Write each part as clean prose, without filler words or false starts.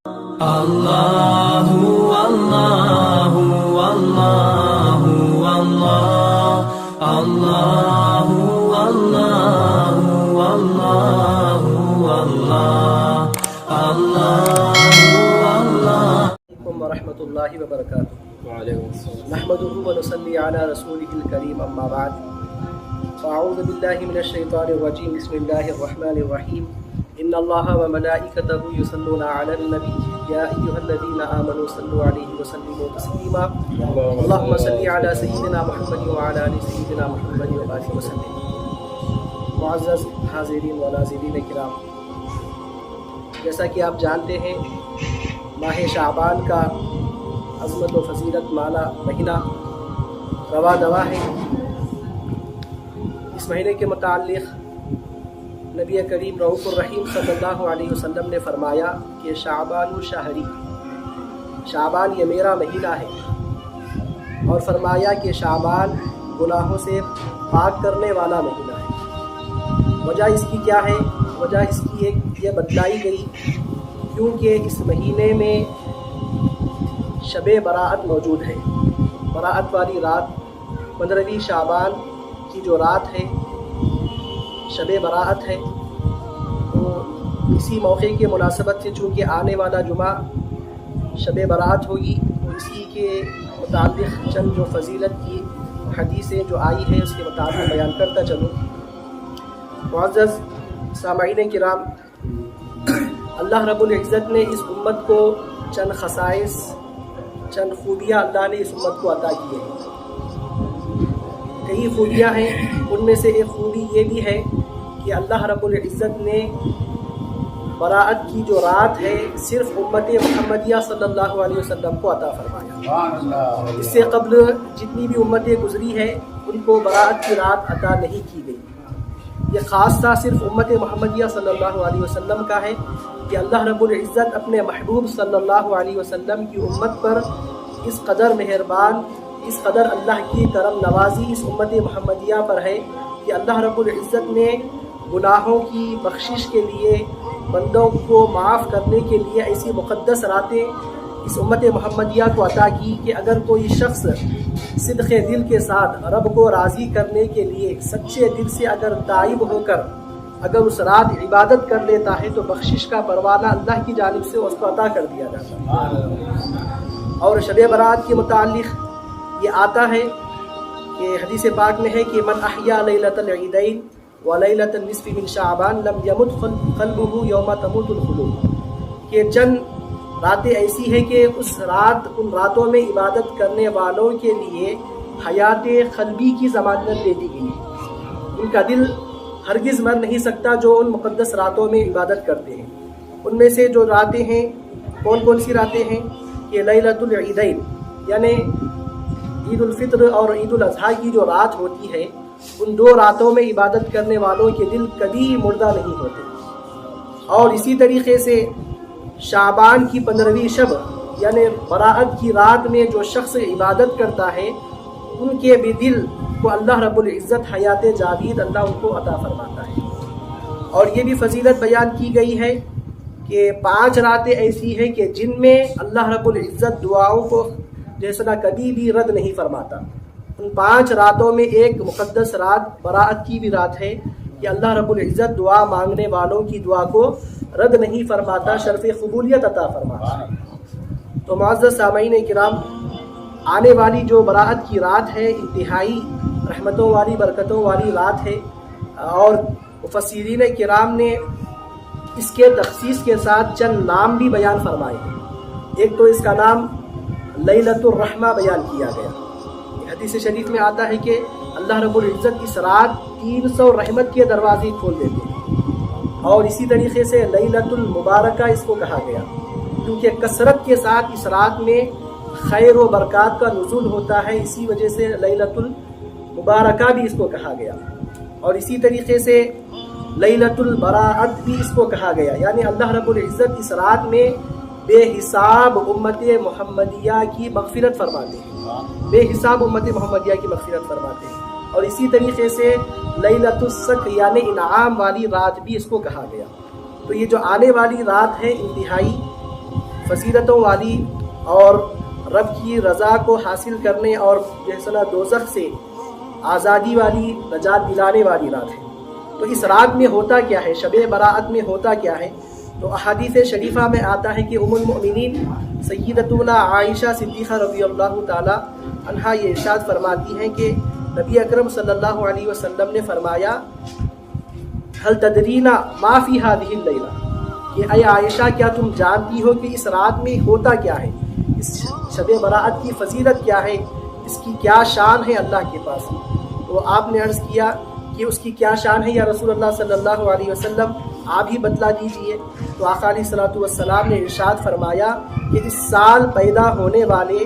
اللہ اللہ اللہ اللہ اللہ اللہ اللہ علیکم ورحمۃ اللہ وبرکاتہ۔ نحمدہ ونصلی علی رسولہ الکریم، اما بعد فاعوذ باللہ من الشیطان الرجیم، بسم اللہ الرحمن الرحیم۔ ان اللہ وملائکتہ یصلون علی النبی یا ایھا الذین آمنوا صلوا علیہ وسلموا تسلیما، اللہم صل علی سیدنا محمد وعلی آل سیدنا محمد وبارک وسلم۔ معزز حاضرین و ناظرین کرام، جیسا کہ آپ جانتے ہیں ماہ شعبان کا عظمت و فضیلت مالا مہینہ رواں دواں ہے۔ اس مہینے کے متعلق نبی کریم رؤوف الرحیم صلی اللہ علیہ وسلم نے فرمایا کہ شعبان شہری، شعبان یہ میرا مہینہ ہے، اور فرمایا کہ شعبان گناہوں سے پاک کرنے والا مہینہ ہے۔ وجہ اس کی کیا ہے؟ وجہ اس کی ایک یہ بتلائی گئی کیونکہ اس مہینے میں شب براءت موجود ہے۔ براءت والی رات 15ویں شعبان کی جو رات ہے شب براءت ہے، تو اسی موقع کے مناسبت سے چونکہ آنے والا جمعہ شب براءت ہوگی، تو اسی کے متعلق چند جو فضیلت کی حدیثیں جو آئی ہیں اس کے مطابق بیان کرتا چلوں۔ معزز سامعین کرام، اللہ رب العزت نے اس امت کو چند خصائص، چند خوبیاں اللہ نے اس امت کو عطا کی ہیں۔ کئی خوبیاں ہیں، ان میں سے ایک خوبی یہ بھی ہے کہ اللہ رب العزت نے براءت کی جو رات ہے صرف امت محمدیہ صلی اللہ علیہ وسلم کو عطا فرمایا۔ اس سے قبل جتنی بھی امتیں گزری ہیں ان کو براءت کی رات عطا نہیں کی گئی۔ یہ خاصہ صرف امت محمدیہ صلی اللہ علیہ وسلم کا ہے کہ اللہ رب العزت اپنے محبوب صلی اللہ علیہ وسلم کی امت پر اس قدر مہربان، اس قدر اللہ کی کرم نوازی اس امت محمدیہ پر ہے کہ اللہ رب العزت نے گناہوں کی بخشش کے لیے، بندوں کو معاف کرنے کے لیے ایسی مقدس راتیں اس امت محمدیہ کو عطا کی کہ اگر کوئی شخص صدق دل کے ساتھ رب کو راضی کرنے کے لیے سچے دل سے اگر تائب ہو کر اگر اس رات عبادت کر لیتا ہے تو بخشش کا پروانہ اللہ کی جانب سے اس کو عطا کر دیا جاتا ہے۔ اور شب برات کے متعلق یہ آتا ہے کہ حدیث پاک میں ہے کہ من احیا لیلۃ العیدین و لیلۃ النصف من شعبان لم یمت قلبہ یوم تموت القلوب، کہ چند راتیں ایسی ہیں کہ ان راتوں میں عبادت کرنے والوں کے لیے حیات قلبی کی ضمانت دے دی گئی ہے۔ ان کا دل ہرگز مر نہیں سکتا جو ان مقدس راتوں میں عبادت کرتے ہیں۔ ان میں سے جو راتیں ہیں، کون کون سی راتیں ہیں؟ کہ لیلۃ العیدین یعنی عید الفطر اور عید الاضحیٰ کی جو رات ہوتی ہے، ان دو راتوں میں عبادت کرنے والوں کے دل کبھی مردہ نہیں ہوتے۔ اور اسی طریقے سے شعبان کی 15ویں شب یعنی براءت کی رات میں جو شخص عبادت کرتا ہے ان کے بھی دل کو اللہ رب العزت حیات جاوید اللہ ان کو عطا فرماتا ہے۔ اور یہ بھی فضیلت بیان کی گئی ہے کہ 5 راتیں ایسی ہیں کہ جن میں اللہ رب العزت دعاؤں کو جیسا کبھی بھی رد نہیں فرماتا۔ ان 5 راتوں میں ایک مقدس رات براءت کی بھی رات ہے کہ اللہ رب العزت دعا مانگنے والوں کی دعا کو رد نہیں فرماتا، شرف قبولیت عطا فرماتا ہے۔ تو معزز سامعین کرام، آنے والی جو براءت کی رات ہے انتہائی رحمتوں والی، برکتوں والی رات ہے، اور مفسرین کرام نے اس کے تخصیص کے ساتھ چند نام بھی بیان فرمائے ہیں۔ ایک تو اس کا نام لیلۃ الرحمہ بیان کیا گیا۔ حدیث شریف میں آتا ہے کہ اللہ رب العزت اس رات 300 رحمت کے دروازے کھول دیتے ہیں، اور اسی طریقے سے لیلۃ المبارکہ اس کو کہا گیا کیونکہ کثرت کے ساتھ اس رات میں خیر و برکات کا نزول ہوتا ہے، اسی وجہ سے لیلۃ المبارکہ بھی اس کو کہا گیا۔ اور اسی طریقے سے لیلۃ البراءت بھی اس کو کہا گیا، یعنی اللہ رب العزت اس رات میں بے حساب امت محمدیہ کی مغفرت فرماتے ہیں، بے حساب امت محمدیہ کی مغفرت فرماتے ہیں۔ اور اسی طریقے سے لیلۃ الصق یعنی انعام والی رات بھی اس کو کہا گیا۔ تو یہ جو آنے والی رات ہے انتہائی فضیلتوں والی اور رب کی رضا کو حاصل کرنے اور جیسا دوزخ سے آزادی والی، نجات دلانے والی رات ہے۔ تو اس رات میں ہوتا کیا ہے، شب براءت میں ہوتا کیا ہے؟ تو احادیث شریفہ میں آتا ہے کہ ام المؤمنین سیدتنا عائشہ صدیقہ رضی اللہ تعالی عنہا یہ ارشاد فرماتی ہیں کہ نبی اکرم صلی اللہ علیہ وسلم نے فرمایا، هل تدرین ما فی هذه اللیلہ، کہ اے عائشہ کیا تم جانتی ہو کہ اس رات میں ہوتا کیا ہے، اس شب براءت کی فضیلت کیا ہے، اس کی کیا شان ہے اللہ کے پاس؟ تو آپ نے عرض کیا کہ اس کی کیا شان ہے یا رسول اللہ صلی اللہ علیہ وسلم، آپ ہی بتلا دیجئے۔ تو آقا علیہ الصلوۃ والسلام نے ارشاد فرمایا کہ اس سال پیدا ہونے والے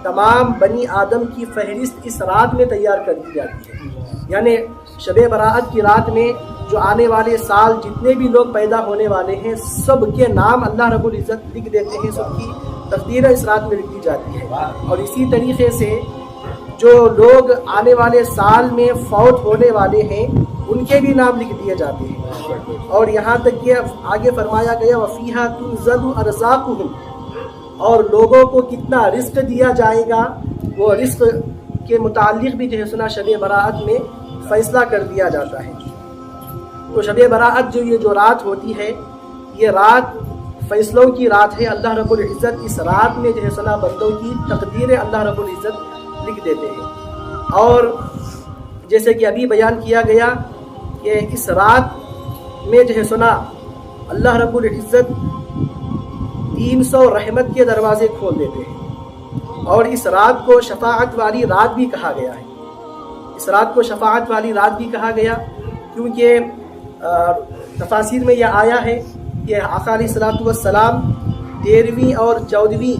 تمام بنی آدم کی فہرست اس رات میں تیار کر دی جاتی ہے، یعنی شب براءت کی رات میں جو آنے والے سال جتنے بھی لوگ پیدا ہونے والے ہیں سب کے نام اللہ رب العزت لکھ دیتے ہیں، سب کی تقدیر اس رات میں لکھ دی جاتی ہے۔ اور اسی طریقے سے جو لوگ آنے والے سال میں فوت ہونے والے ہیں ان کے بھی نام لکھ دیے جاتے ہیں، اور یہاں تک کہ آگے فرمایا گیا وَفِيهَا تُنزَلُ أَرْزَاقُهُمْ، اور لوگوں کو کتنا رزق دیا جائے گا وہ رزق کے متعلق بھی جو ہے سنا شب براءت میں فیصلہ کر دیا جاتا ہے۔ تو شب براءت جو یہ جو رات ہوتی ہے یہ رات فیصلوں کی رات ہے۔ اللہ رب العزت اس رات میں جو ہے سنا بندوں کی تقدیریں اللہ رب العزت لکھ دیتے ہیں، اور جیسے کہ ابھی بیان کیا گیا کہ اس رات میں جو ہے سنا اللہ رب العزت 300 رحمت کے دروازے کھول دیتے ہیں، اور اس رات کو شفاعت والی رات بھی کہا گیا ہے۔ اس رات کو شفاعت والی رات بھی کہا گیا کیونکہ تفاسیر میں یہ آیا ہے کہ آقا علیہ الصلوۃ والسلام 13ویں اور 14ویں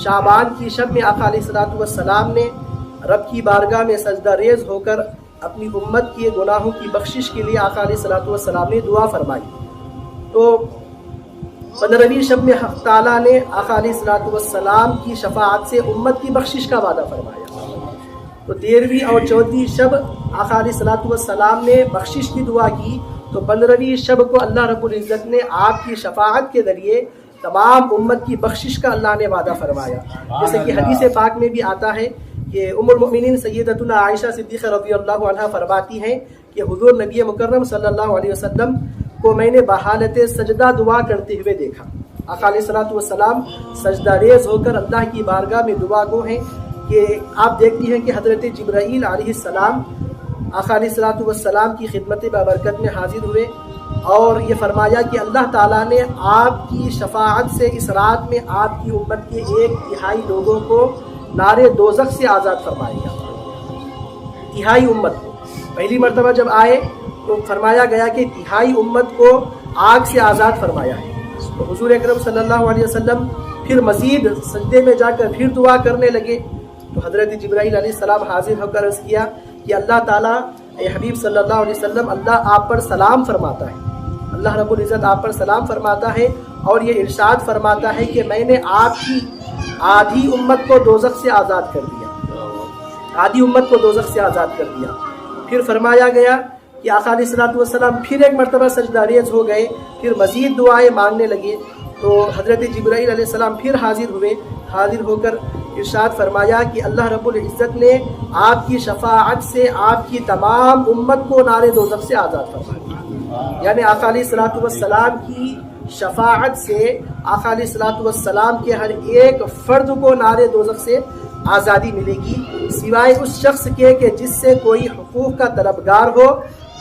شعبان کی شب میں آقا علیہ الصلوۃ والسلام نے رب کی بارگاہ میں سجدہ ریز ہو کر اپنی امت کے گناہوں کی بخشش کے لیے آقا علیہ الصلوۃ والسلام نے دعا فرمائی۔ تو 15ویں شب میں حق تعالیٰ نے آقا علیہ الصلوۃ والسلام کی شفاعت سے امت کی بخشش کا وعدہ فرمایا۔ تو 13ویں اور 14ویں شب آقا علیہ الصلوۃ والسلام نے بخشش کی دعا کی، تو 15ویں شب کو اللہ رب العزت نے آپ کی شفاعت کے ذریعے تمام امت کی بخشش کا اللہ نے وعدہ فرمایا۔ جیسے کہ حدیث پاک میں بھی آتا ہے کہ ام المؤمنین سیدتنا عائشہ صدیقہ رضی اللہ عنہا فرماتی ہیں کہ حضور نبی مکرم صلی اللہ علیہ وسلم کو میں نے بحالت سجدہ دعا کرتے ہوئے دیکھا۔ آقا علیہ الصلوۃ والسلام سجدہ ریز ہو کر اللہ کی بارگاہ میں دعا گو ہیں کہ آپ دیکھتی ہیں کہ حضرت جبرائیل علیہ السلام آقا علیہ الصلوۃ والسلام کی خدمت بابرکت میں حاضر ہوئے، اور یہ فرمایا کہ اللہ تعالیٰ نے آپ کی شفاعت سے اس رات میں آپ کی امت کے 1/3 لوگوں کو نار دوزخ سے آزاد فرمائے گا۔ 1/3 امت کو پہلی مرتبہ جب آئے تو فرمایا گیا کہ 1/3 امت کو آگ سے آزاد فرمایا ہے۔ تو حضور اکرم صلی اللہ علیہ وسلم پھر مزید سجدے میں جا کر پھر دعا کرنے لگے، تو حضرت جبرائیل علیہ السلام حاضر ہو کر عرض کیا کہ اللہ تعالیٰ اے حبیب صلی اللہ علیہ وسلم اللہ آپ پر سلام فرماتا ہے، اللہ رب العزت آپ پر سلام فرماتا ہے، اور یہ ارشاد فرماتا ہے کہ میں نے آپ کی آدھی امت کو دوزخ سے آزاد کر دیا، آدھی امت کو دوزخ سے آزاد کر دیا۔ پھر فرمایا گیا کہ آقا علیہ الصلوۃ والسلام پھر ایک مرتبہ سجدہ ریز ہو گئے، پھر مزید دعائیں مانگنے لگے، تو حضرت جبرائیل علیہ السلام پھر حاضر ہوئے، حاضر ہو کر ارشاد فرمایا کہ اللہ رب العزت نے آپ کی شفاعت سے آپ کی تمام امت کو نار دوزخ سے آزاد فرمایا، یعنی آقا علیہ الصلوۃ والسلام کی شفاعت سے آقا علیہ الصلوۃ والسلام کے ہر ایک فرد کو نار دوزخ سے آزادی ملے گی، سوائے اس شخص کے کہ جس سے کوئی حقوق کا طلبگار ہو،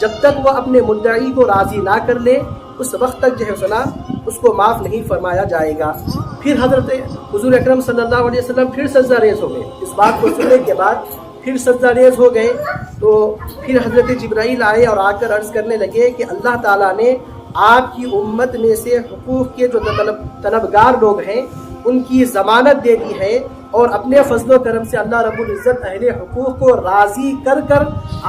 جب تک وہ اپنے مدعی کو راضی نہ کر لے اس وقت تک جو ہے سنا اس کو معاف نہیں فرمایا جائے گا۔ پھر حضرت حضور اکرم صلی اللہ علیہ وسلم پھر سجدہ ریز ہو گئے، اس بات کو سننے کے بعد پھر سجدہ ریز ہو گئے، تو پھر حضرت جبرائیل آئے اور آ کر عرض کرنے لگے کہ اللہ تعالیٰ نے آپ کی امت میں سے حقوق کے جو طلبگار لوگ ہیں ان کی ضمانت دے دی ہے، اور اپنے فضل و کرم سے اللہ رب العزت اہل حقوق کو راضی کر کر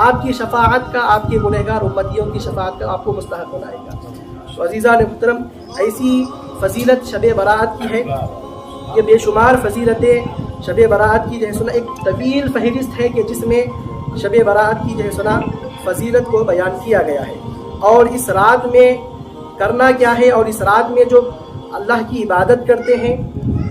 آپ کی شفاعت کا، آپ کے گنہگار امتیوں کی شفاعت کا آپ کو مستحق بنائے گا۔ تو عزیزان محترم، ایسی فضیلت شب براءت کی ہے، یہ بے شمار فضیلتیں شب براءت کی جو ہے سنا ایک طویل فہرست ہے کہ جس میں شب براءت کی جو ہے سنا فضیلت کو بیان کیا گیا ہے، اور اس رات میں کرنا کیا ہے، اور اس رات میں جو اللہ کی عبادت کرتے ہیں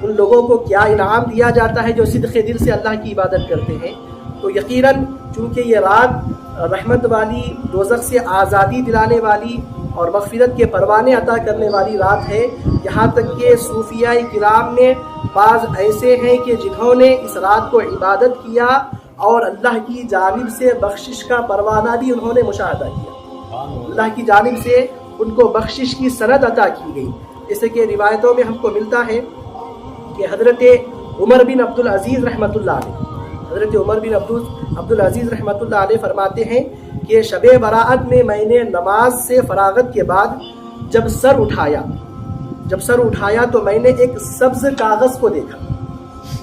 ان لوگوں کو کیا انعام دیا جاتا ہے جو صدق دل سے اللہ کی عبادت کرتے ہیں، تو یقیناً چونکہ یہ رات رحمت والی، دوزخ سے آزادی دلانے والی اور مغفرت کے پروانے عطا کرنے والی رات ہے، یہاں تک کہ صوفیاء کرام میں بعض ایسے ہیں کہ جنہوں نے اس رات کو عبادت کیا اور اللہ کی جانب سے بخشش کا پروانہ بھی انہوں نے مشاہدہ کیا، اللہ کی جانب سے ان کو بخشش کی سند عطا کی گئی، جیسے کہ روایتوں میں ہم کو ملتا ہے کہ حضرت عمر بن عبدالعزیز رحمۃ اللہ علیہ، حضرت عمر بن عبدالعزیز رحمۃ اللہ علیہ فرماتے ہیں کہ شب براءت میں نے نماز سے فراغت کے بعد جب سر اٹھایا تو میں نے ایک سبز کاغذ کو دیکھا،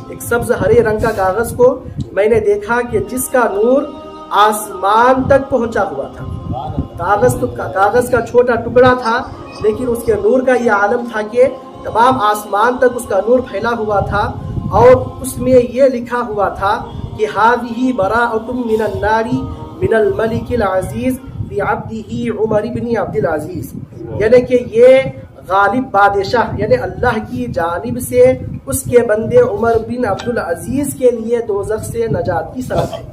ایک سبز ہرے رنگ کا کاغذ کو میں نے دیکھا کہ جس کا نور آسمان تک پہنچا ہوا تھا۔ کاغذ کا چھوٹا ٹکڑا تھا لیکن اس کے نور کا یہ عالم تھا کہ تمام آسمان تک اس کا نور پھیلا ہوا تھا، اور اس میں یہ لکھا ہوا تھا کہ هذه براءۃ من النار من الملک العزیز لعبدہ عمر بن عبد العزیز، یعنی کہ یہ غالب بادشاہ یعنی اللہ کی جانب سے اس کے بندے عمر بن عبدالعزیز کے لیے دوزخ سے نجات کی سند ہے،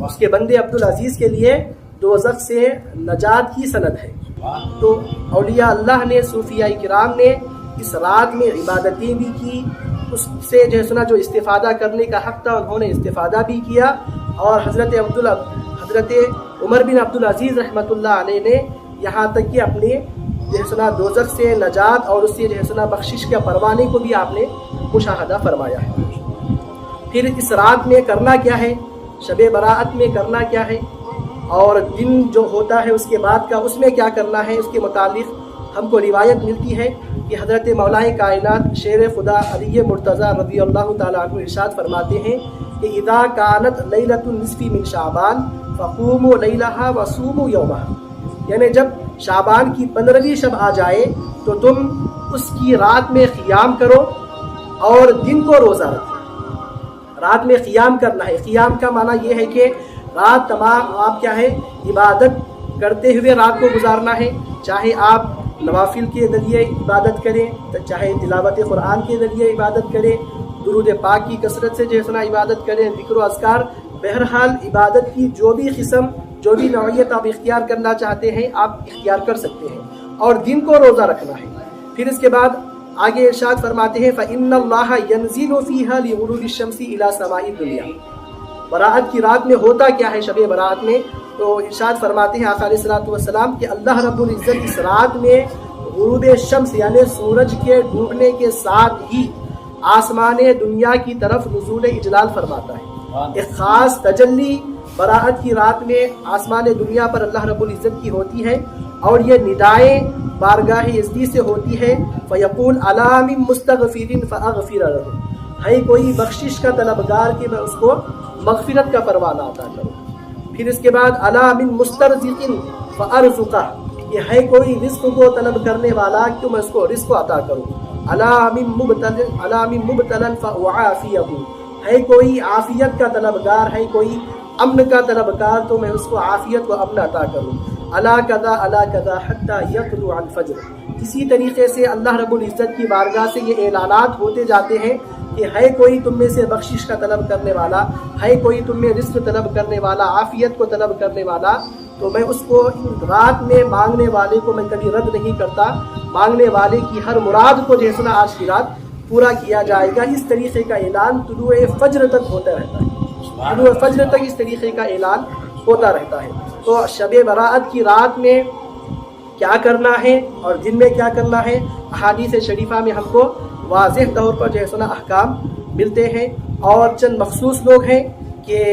اس کے بندے عبدالعزیز کے لیے دوزخ سے نجات کی سند ہے۔ تو اولیاء اللہ نے، صوفیاء کرام نے اس رات میں عبادتیں بھی کی، اس سے جو استفادہ کرنے کا حق تھا انہوں نے استفادہ بھی کیا، اور حضرت عمر بن عبدالعزیز رحمۃ اللہ علیہ نے یہاں تک کہ اپنے دوزخ سے نجات اور اس سے بخشش کے پروانے کو بھی آپ نے مشاہدہ فرمایا ہے۔ پھر اس رات میں کرنا کیا ہے، شب براءت میں کرنا کیا ہے، اور دن جو ہوتا ہے اس کے بعد کا اس میں کیا کرنا ہے، اس کے متعلق ہم کو روایت ملتی ہے کہ حضرت مولا کائنات شیر خدا علی مرتضیٰ رضی اللہ تعالیٰ عنہ ارشاد فرماتے ہیں کہ اذا کانت لیلۃ النصف من شعبان فقوموا لیلہا وصوموا یومہا، یعنی جب شعبان کی 15ویں شب آ جائے تو تم اس کی رات میں قیام کرو اور دن کو روزہ رکھو۔ رات میں قیام کرنا ہے، قیام کا معنی یہ ہے کہ رات تمام آپ کیا ہے عبادت کرتے ہوئے رات کو گزارنا ہے، چاہے آپ نوافل کے ذریعے عبادت کریں، چاہے تلاوت قرآن کے ذریعے عبادت کریں، درود پاک کی کثرت سے عبادت کریں، ذکر و اذکار، بہرحال عبادت کی جو بھی قسم جو بھی نوعیت آپ اختیار کرنا چاہتے ہیں آپ اختیار کر سکتے ہیں، اور دن کو روزہ رکھنا ہے۔ پھر اس کے بعد آگے ارشاد فرماتے ہیں فَإِنَّ اللَّهَ يَنزِلُ فِيهَا لِغُرُوبِ الشَّمْسِ إِلَى سَمَاءِ الدُّنْيَا۔ براءت کی رات میں ہوتا کیا ہے شب براءت میں، تو ارشاد فرماتے ہیں آقا علیہ الصلوۃ والسلام کہ اللہ رب العزت اس رات میں غروب شمس یعنی سورج کے ڈوبنے کے ساتھ ہی آسمان دنیا کی طرف نزول اجلال فرماتا ہے۔ ایک خاص تجلی براءت کی رات میں آسمان دنیا پر اللہ رب العزت کی ہوتی ہے، اور یہ ندائیں بارگاہ یزدی سے ہوتی ہے، فیقول الا من مستغفر فاغفر له، ہے کوئی بخشش کا طلبگار کہ میں اس کو مغفرت کا پروانہ عطا کروں۔ پھر اس کے بعد الا من مسترزق فارزقہ، یہ ہے کوئی رزق کو طلب کرنے والا کہ میں اس کو رزق عطا کروں۔ الا من مبتلا فاعافیہ، ہے کوئی عافیت کا طلبگار، ہے کوئی امن کا طلبگار تو میں اس کو عافیت و امن عطا کروں۔ الا کذا حتی یطلع الفجر، اسی طریقے سے اللہ رب العزت کی بارگاہ سے یہ اعلانات ہوتے جاتے ہیں کہ ہے کوئی تم میں سے بخشش کا طلب کرنے والا، ہے کوئی تم میں رزق طلب کرنے والا، عافیت کو طلب کرنے والا، تو میں اس کو رات میں مانگنے والے کو میں کبھی رد نہیں کرتا، مانگنے والے کی ہر مراد کو جیسا آج کی رات پورا کیا جائے گا۔ اس طریقے کا اعلان طلوع فجر تک ہوتا رہتا ہے، طلوع فجر تک اس طریقے کا اعلان ہوتا رہتا ہے۔ تو شب براءت کی رات میں کیا کرنا ہے اور دن میں کیا کرنا ہے، احادیث شریفہ میں ہم کو واضح طور پر احکام ملتے ہیں، اور چند مخصوص لوگ ہیں کہ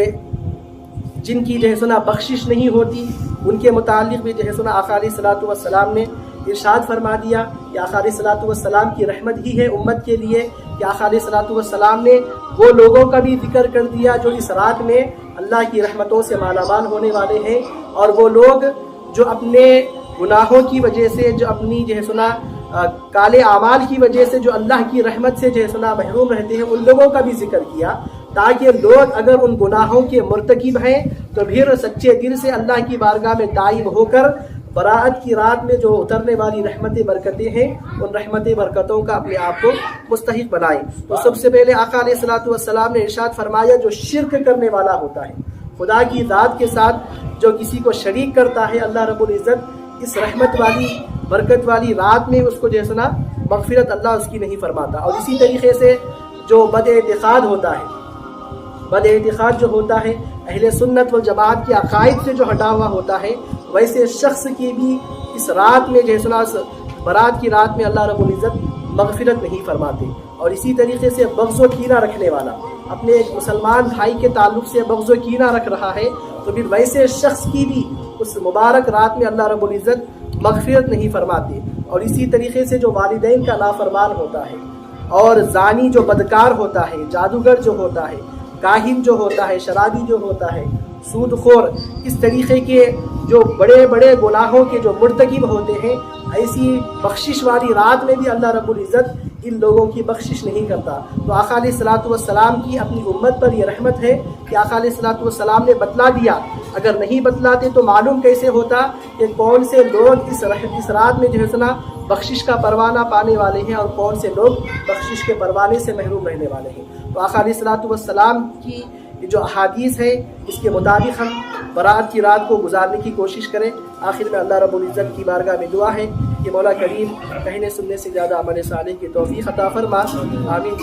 جن کی بخشش نہیں ہوتی، ان کے متعلق بھی آقا علیہ الصلوۃ والسلام نے ارشاد فرما دیا کہ آقا علیہ الصلوۃ والسلام کی رحمت ہی ہے امت کے لیے، کہ آقا علیہ الصلوۃ والسلام نے وہ لوگوں کا بھی ذکر کر دیا جو اس رات میں اللہ کی رحمتوں سے مالا مال ہونے والے ہیں، اور وہ لوگ جو اپنے گناہوں کی وجہ سے، جو اپنی کالے اعمال کی وجہ سے جو اللہ کی رحمت سے محروم رہتے ہیں، ان لوگوں کا بھی ذکر کیا، تاکہ لوگ اگر ان گناہوں کے مرتکب ہیں تو پھر سچے دل سے اللہ کی بارگاہ میں تائب ہو کر براءت کی رات میں جو اترنے والی رحمت برکتیں ہیں ان رحمت برکتوں کا اپنے آپ کو مستحق بنائیں۔ تو سب سے پہلے آقا علیہ الصلوۃ والسلام نے ارشاد فرمایا جو شرک کرنے والا ہوتا ہے، خدا کی ذات کے ساتھ جو کسی کو شریک کرتا ہے، اللہ رب العزت اس رحمت والی برکت والی رات میں اس کو جو ہے نا مغفرت اللہ اس کی نہیں فرماتا۔ اور اسی طریقے سے جو بد اعتقاد ہوتا ہے، بد اعتقاد جو ہوتا ہے اہل سنت والجماعت کے عقائد سے جو ہٹا ہوا ہوتا ہے، ویسے شخص کی بھی اس رات میں جو ہے نا برات کی رات میں اللہ رب العزت مغفرت نہیں فرماتے۔ اور اسی طریقے سے بغض و کینہ رکھنے والا اپنے ایک مسلمان بھائی کے تعلق سے بغض و کینہ رکھ رہا ہے، تو پھر ویسے شخص کی بھی اس مبارک رات میں اللہ رب العزت مغفرت نہیں فرماتے۔ اور اسی طریقے سے جو والدین کا نافرمان ہوتا ہے، اور زانی جو بدکار ہوتا ہے، جادوگر جو ہوتا ہے، کاہن جو ہوتا ہے، شرابی جو ہوتا ہے، سود خور، اس طریقے کے جو بڑے بڑے گناہوں کے جو مرتکب ہوتے ہیں، ایسی بخشش والی رات میں بھی اللہ رب العزت ان لوگوں کی بخشش نہیں کرتا۔ تو آقا علیہ الصلوۃ والسلام کی اپنی امت پر یہ رحمت ہے کہ آقا علیہ الصلوۃ والسلام نے بتلا دیا، اگر نہیں بتلاتے تو معلوم کیسے ہوتا کہ کون سے لوگ اس رات میں جو ہے نا بخشش کا پروانہ پانے والے ہیں اور کون سے لوگ بخشش کے پروانے سے محروم رہنے والے ہیں۔ تو آقا علیہ الصلوۃ والسلام کی جو احادیث ہے اس کے مطابق ہم برات کی رات کو گزارنے کی کوشش کریں۔ آخر میں اللہ رب العزت کی بارگاہ میں دعا ہے کہ مولا کریم کہنے سننے سے زیادہ عمل صالح کی توفیق عطا فرما، آمین۔